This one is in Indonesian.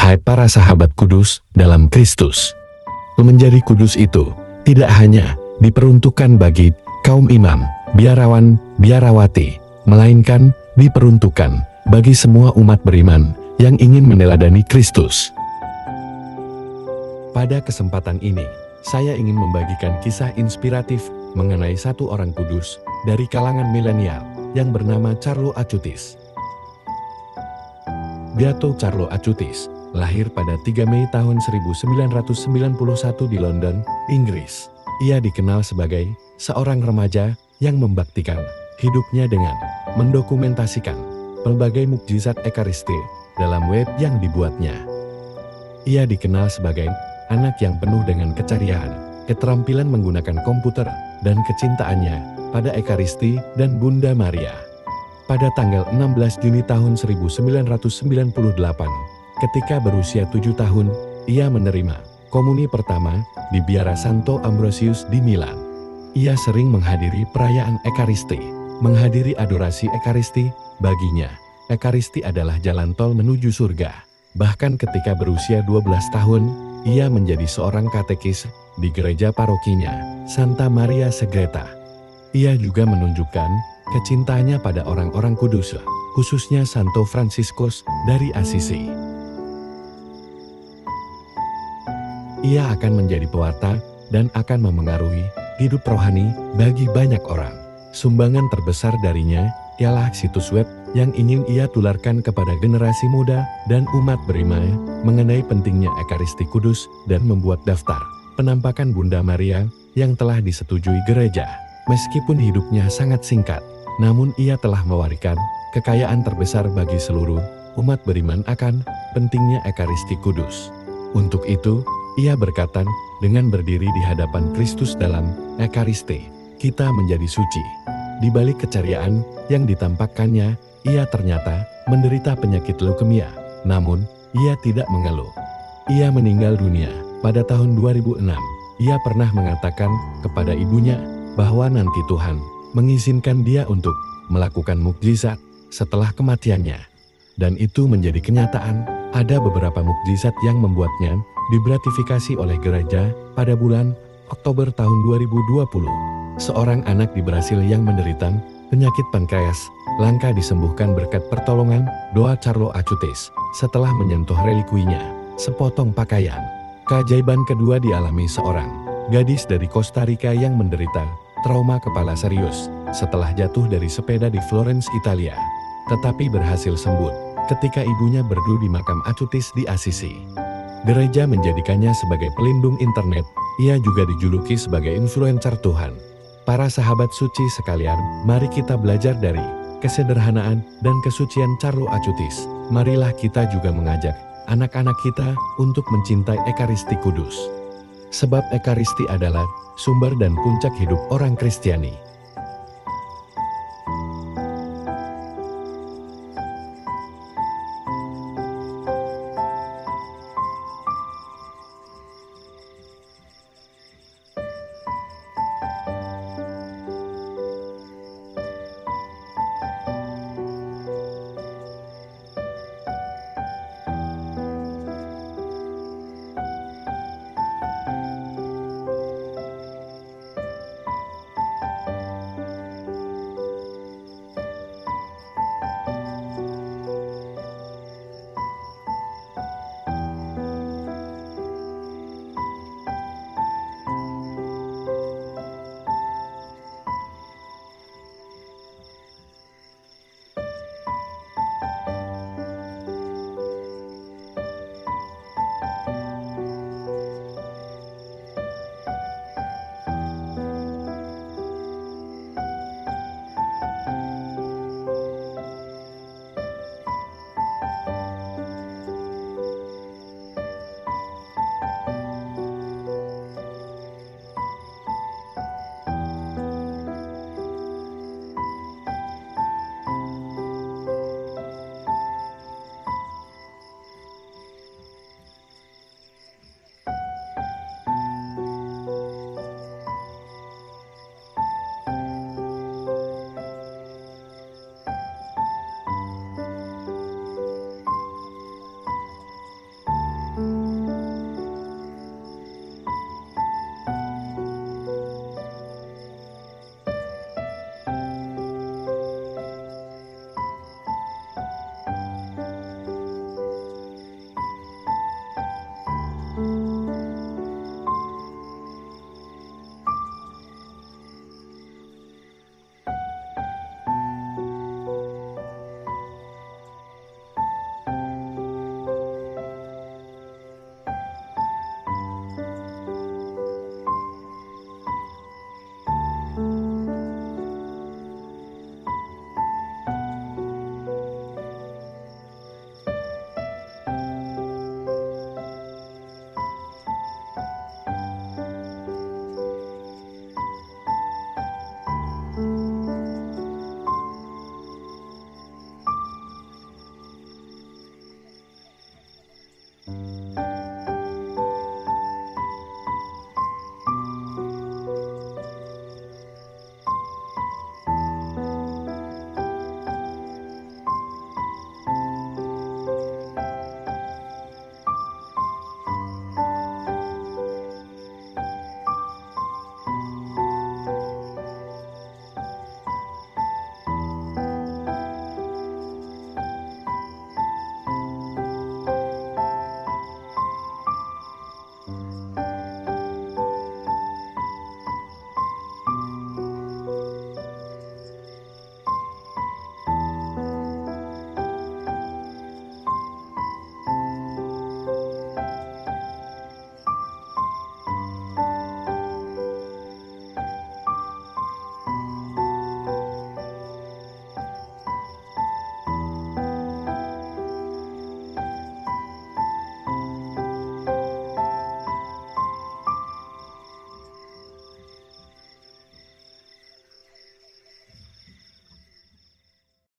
Hai para sahabat kudus dalam Kristus. Menjadi kudus itu tidak hanya diperuntukkan bagi kaum imam, biarawan, biarawati, melainkan diperuntukkan bagi semua umat beriman yang ingin meneladani Kristus. Pada kesempatan ini, saya ingin membagikan kisah inspiratif mengenai satu orang kudus dari kalangan milenial yang bernama Carlo Acutis. Beato Carlo Acutis lahir pada 3 Mei tahun 1991 di London, Inggris. Ia dikenal sebagai seorang remaja yang membaktikan hidupnya dengan mendokumentasikan berbagai mukjizat Ekaristi dalam web yang dibuatnya. Ia dikenal sebagai anak yang penuh dengan keceriaan, keterampilan menggunakan komputer, dan kecintaannya pada Ekaristi dan Bunda Maria. Pada tanggal 16 Juni tahun 1998, ketika berusia 7 tahun, ia menerima komuni pertama di Biara Santo Ambrosius di Milan. Ia sering menghadiri perayaan Ekaristi, menghadiri adorasi Ekaristi. Baginya, Ekaristi adalah jalan tol menuju surga. Bahkan ketika berusia 12 tahun, ia menjadi seorang katekis di gereja parokinya, Santa Maria Segreta. Ia juga menunjukkan kecintaannya pada orang-orang kudus, khususnya Santo Fransiskus dari Assisi. Ia akan menjadi pewarta dan akan memengaruhi hidup rohani bagi banyak orang. Sumbangan terbesar darinya ialah situs web yang ingin ia tularkan kepada generasi muda dan umat beriman mengenai pentingnya Ekaristi Kudus dan membuat daftar penampakan Bunda Maria yang telah disetujui gereja. Meskipun hidupnya sangat singkat, namun ia telah mewariskan kekayaan terbesar bagi seluruh umat beriman akan pentingnya Ekaristi Kudus. Untuk itu, ia berkata, dengan berdiri di hadapan Kristus dalam Ekaristi, kita menjadi suci. Di balik keceriaan yang ditampakkannya, ia ternyata menderita penyakit leukemia. Namun, ia tidak mengeluh. Ia meninggal dunia pada tahun 2006. Ia pernah mengatakan kepada ibunya bahwa nanti Tuhan mengizinkan dia untuk melakukan mukjizat setelah kematiannya. Dan itu menjadi kenyataan. Ada beberapa mukjizat yang membuatnya dibeatifikasi oleh gereja pada bulan Oktober tahun 2020. Seorang anak di Brasil yang menderita penyakit pankreas langka disembuhkan berkat pertolongan doa Carlo Acutis setelah menyentuh relikuinya, sepotong pakaian. Keajaiban kedua dialami seorang gadis dari Costa Rica yang menderita trauma kepala serius setelah jatuh dari sepeda di Florence, Italia, tetapi berhasil sembuh ketika ibunya berdoa di makam Acutis di Assisi. Gereja menjadikannya sebagai pelindung internet. Ia juga dijuluki sebagai influencer Tuhan. Para sahabat suci sekalian, mari kita belajar dari kesederhanaan dan kesucian Carlo Acutis. Marilah kita juga mengajak anak-anak kita untuk mencintai Ekaristi Kudus. Sebab Ekaristi adalah sumber dan puncak hidup orang Kristiani.